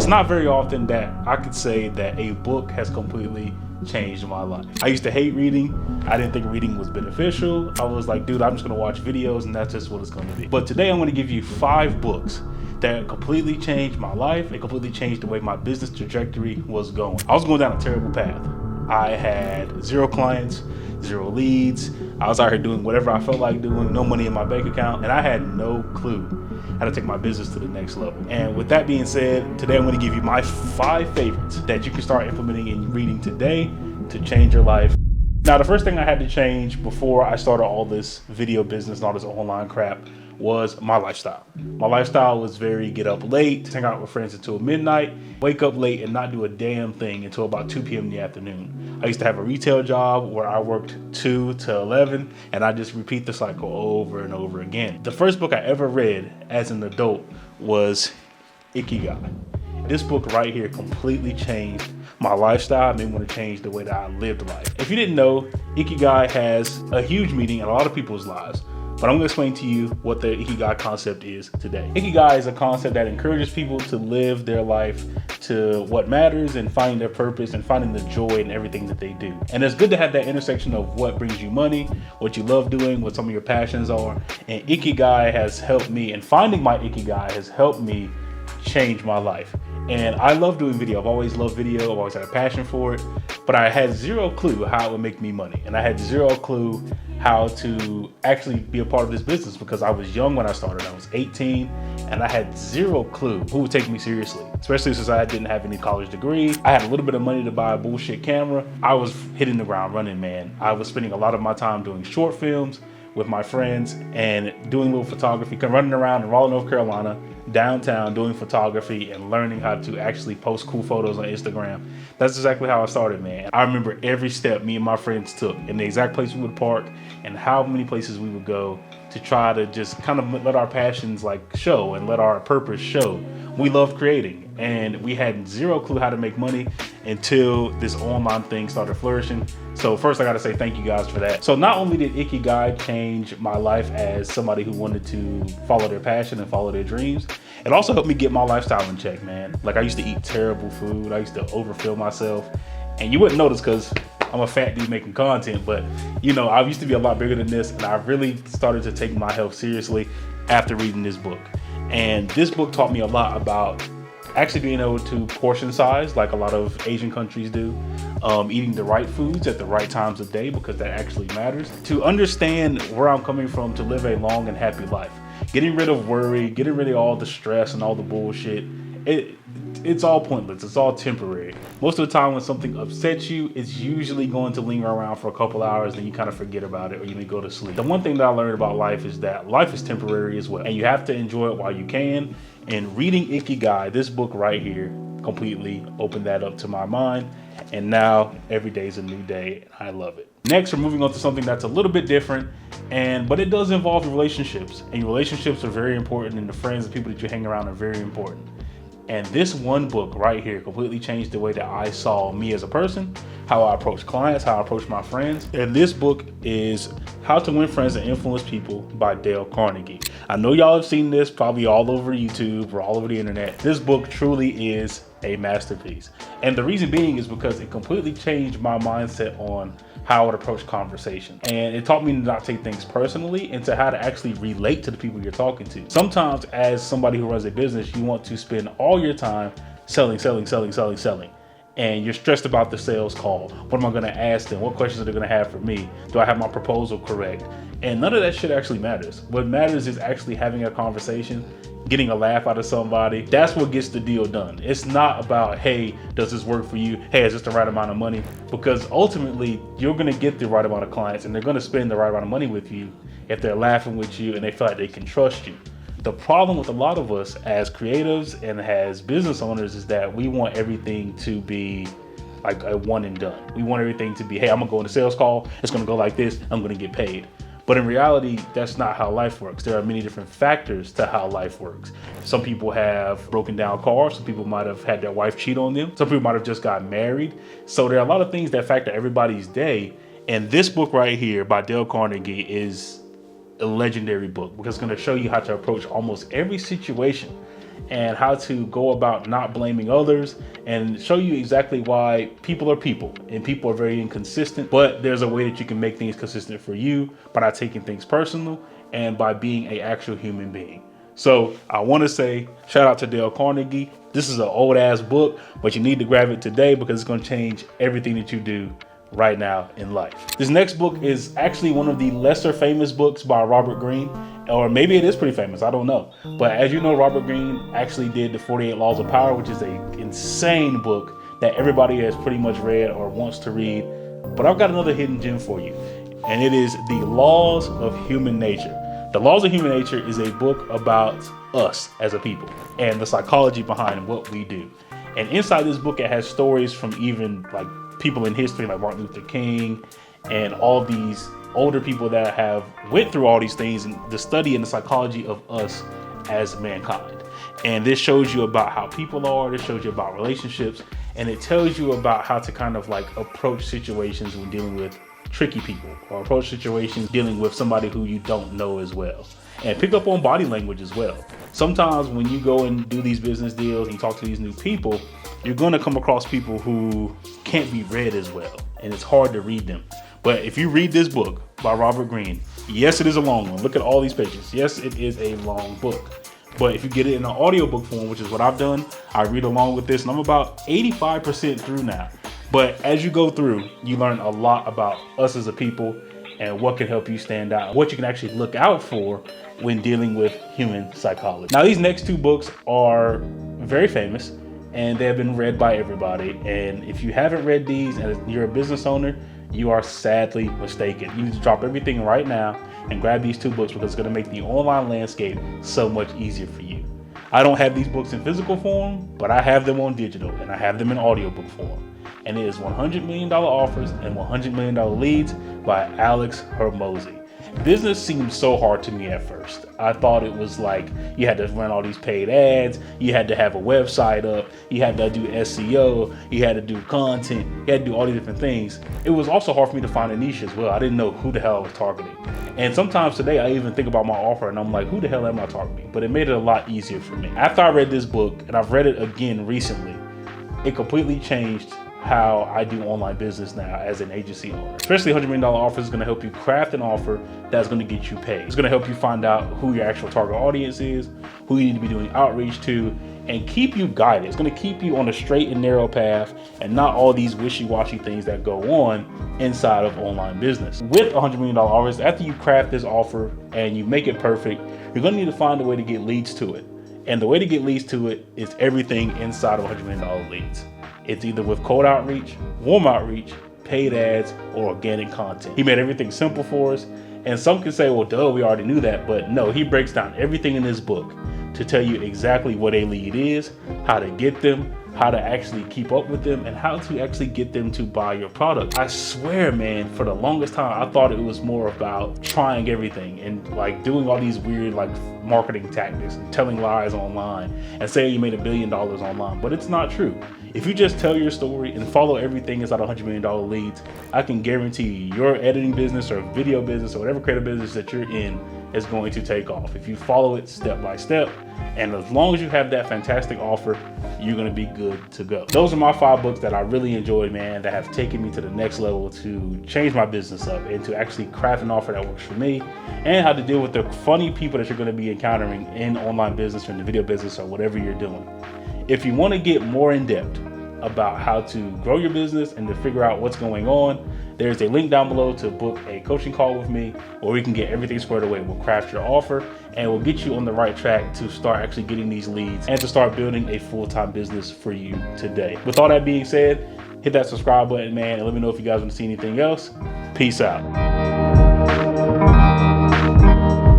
It's not very often that I could say that a book has completely changed my life. I used to hate reading. I didn't think reading was beneficial. I was like, dude, I'm just gonna watch videos and that's just what it's gonna be. But today I'm gonna give you 5 books that completely changed my life. It completely changed the way my business trajectory was going. I was going down a terrible path. I had 0 clients, 0 leads. I was out here doing whatever I felt like doing, no money in my bank account, and I had no clue how to take my business to the next level. And with that being said, today I'm going to give you my 5 favorites that you can start implementing and reading today to change your life. Now, the first thing I had to change before I started all this video business and all this online crap was my lifestyle. My lifestyle was very get up late, hang out with friends until midnight, wake up late and not do a damn thing until about 2 p.m. in the afternoon. I used to have a retail job where I worked 2 to 11 and I just repeat the cycle over and over again. The first book I ever read as an adult was Ikigai. This book right here completely changed my lifestyle. It made me want to change the way that I lived life. If you didn't know, Ikigai has a huge meaning in a lot of people's lives. But I'm going to explain to you what the Ikigai concept is today. Ikigai is a concept that encourages people to live their life to what matters and finding their purpose and finding the joy in everything that they do. And it's good to have that intersection of what brings you money, what you love doing, what some of your passions are. And Ikigai has helped me, and finding my Ikigai has helped me change my life. And I love doing video. I've always loved video. I've always had a passion for it, but I had 0 clue how it would make me money. And I had 0 clue how to actually be a part of this business because I was young when I started. I was 18 and I had 0 clue who would take me seriously, especially since I didn't have any college degree. I had a little bit of money to buy a bullshit camera. I was hitting the ground running, man. I was spending a lot of my time doing short films with my friends and doing little photography, running around in Raleigh, North Carolina, downtown doing photography and learning how to actually post cool photos on Instagram. That's exactly how I started, man. I remember every step me and my friends took and the exact place we would park and how many places we would go to try to just kind of let our passions like show and let our purpose show. We loved creating and we had 0 clue how to make money until this online thing started flourishing. So first I gotta say thank you guys for that. So not only did Ikigai change my life as somebody who wanted to follow their passion and follow their dreams, it also helped me get my lifestyle in check, man. Like I used to eat terrible food. I used to overfill myself and you wouldn't notice because I'm a fat dude making content, but you know, I used to be a lot bigger than this and I really started to take my health seriously after reading this book. And this book taught me a lot about actually being able to portion size like a lot of Asian countries do, eating the right foods at the right times of day because that actually matters, to understand where I'm coming from to live a long and happy life, getting rid of worry, getting rid of all the stress and all the bullshit. It's all pointless. It's all temporary. Most of the time when something upsets you, it's usually going to linger around for a couple hours and you kind of forget about it or you may go to sleep. The one thing that I learned about life is that life is temporary as well and you have to enjoy it while you can. And reading Ikigai, this book right here, completely opened that up to my mind. And now every day is a new day and I love it. Next, we're moving on to something that's a little bit different, but it does involve your relationships. And your relationships are very important and the friends and people that you hang around are very important. And this one book right here completely changed the way that I saw me as a person, how I approach clients, how I approach my friends. And this book is How to Win Friends and Influence People by Dale Carnegie. I know y'all have seen this probably all over YouTube or all over the internet. This book truly is a masterpiece. And the reason being is because it completely changed my mindset on how I would approach conversation. And it taught me to not take things personally and to how to actually relate to the people you're talking to. Sometimes as somebody who runs a business, you want to spend all your time selling. And you're stressed about the sales call. What am I gonna ask them? What questions are they gonna have for me? Do I have my proposal correct? And none of that shit actually matters. What matters is actually having a conversation, getting a laugh out of somebody. That's what gets the deal done. It's not about, hey, does this work for you? Hey, is this the right amount of money? Because ultimately, you're gonna get the right amount of clients and they're gonna spend the right amount of money with you if they're laughing with you and they feel like they can trust you. The problem with a lot of us as creatives and as business owners is that we want everything to be like a one and done. We want everything to be, hey, I'm gonna go on a sales call, it's gonna go like this, I'm gonna get paid. But in reality, that's not how life works. There are many different factors to how life works. Some people have broken down cars. Some people might have had their wife cheat on them. Some people might have just got married. So there are a lot of things that factor everybody's day. And this book right here by Dale Carnegie is a legendary book because it's going to show you how to approach almost every situation and how to go about not blaming others, and show you exactly why people are people and people are very inconsistent, but there's a way that you can make things consistent for you by not taking things personal and by being an actual human being. So I want to say shout out to Dale Carnegie. This is an old ass book, but you need to grab it today because it's going to change everything that you do right now in life. This next book is actually one of the lesser famous books by Robert Greene, or maybe it is pretty famous, I don't know. But as you know, Robert Greene actually did the 48 Laws of Power, which is an insane book that everybody has pretty much read or wants to read. But I've got another hidden gem for you, and it is The Laws of Human Nature. The Laws of Human Nature is a book about us as a people and the psychology behind what we do. And inside this book, it has stories from even like people in history like Martin Luther King and all these older people that have went through all these things, and the study and the psychology of us as mankind. And this shows you about how people are, this shows you about relationships, and it tells you about how to kind of like approach situations when dealing with tricky people, or approach situations dealing with somebody who you don't know as well. And pick up on body language as well. Sometimes when you go and do these business deals and you talk to these new people, you're going to come across people who can't be read as well, and it's hard to read them. But if you read this book by Robert Greene, yes, it is a long one. Look at all these pages. Yes, it is a long book. But if you get it in an audiobook form, which is what I've done, I read along with this, and I'm about 85% through now. But as you go through, you learn a lot about us as a people and what can help you stand out, what you can actually look out for when dealing with human psychology. Now, these next two books are very famous and they have been read by everybody. And if you haven't read these and you're a business owner, you are sadly mistaken. You need to drop everything right now and grab these two books because it's going to make the online landscape so much easier for you. I don't have these books in physical form, but I have them on digital and I have them in audiobook form. And it is $100 Million Offers and $100 Million Leads by Alex Hormozi. Business seemed so hard to me at first. I thought it was like you had to run all these paid ads, you had to have a website up, you had to do SEO, you had to do content, you had to do all these different things. It was also hard for me to find a niche as well. I didn't know who the hell I was targeting. And sometimes today I even think about my offer and I'm like, who the hell am I targeting? But it made it a lot easier for me. After I read this book, and I've read it again recently, it completely changed how I do online business now as an agency owner. Especially $100 Million Offers is going to help you craft an offer that's going to get you paid. It's going to help you find out who your actual target audience is, who you need to be doing outreach to, and keep you guided. It's going to keep you on a straight and narrow path and not all these wishy-washy things that go on inside of online business. With $100 Million Offers, after you craft this offer and you make it perfect, you're going to need to find a way to get leads to it. And the way to get leads to it is everything inside of $100 Million Leads. It's either with cold outreach, warm outreach, paid ads, or organic content. He made everything simple for us. And some can say, well, duh, we already knew that. But no, he breaks down everything in this book to tell you exactly what a lead is, how to get them, how to actually keep up with them, and how to actually get them to buy your product. I swear, man, for the longest time, I thought it was more about trying everything and like doing all these weird like marketing tactics and telling lies online and saying you made $1 billion online, but it's not true. If you just tell your story and follow everything inside $100 Million Leads, I can guarantee you your editing business or video business or whatever creative business that you're in is going to take off if you follow it step by step. And as long as you have that fantastic offer, you're going to be good to go. Those are my 5 books that I really enjoyed, man, that have taken me to the next level to change my business up and to actually craft an offer that works for me, and how to deal with the funny people that you're going to be encountering in online business or in the video business or whatever you're doing. If you want to get more in depth about how to grow your business and to figure out what's going on, there's a link down below to book a coaching call with me, where we can get everything squared away. We'll craft your offer and we'll get you on the right track to start actually getting these leads and to start building a full-time business for you today. With all that being said, hit that subscribe button, man, and let me know if you guys want to see anything else. Peace out.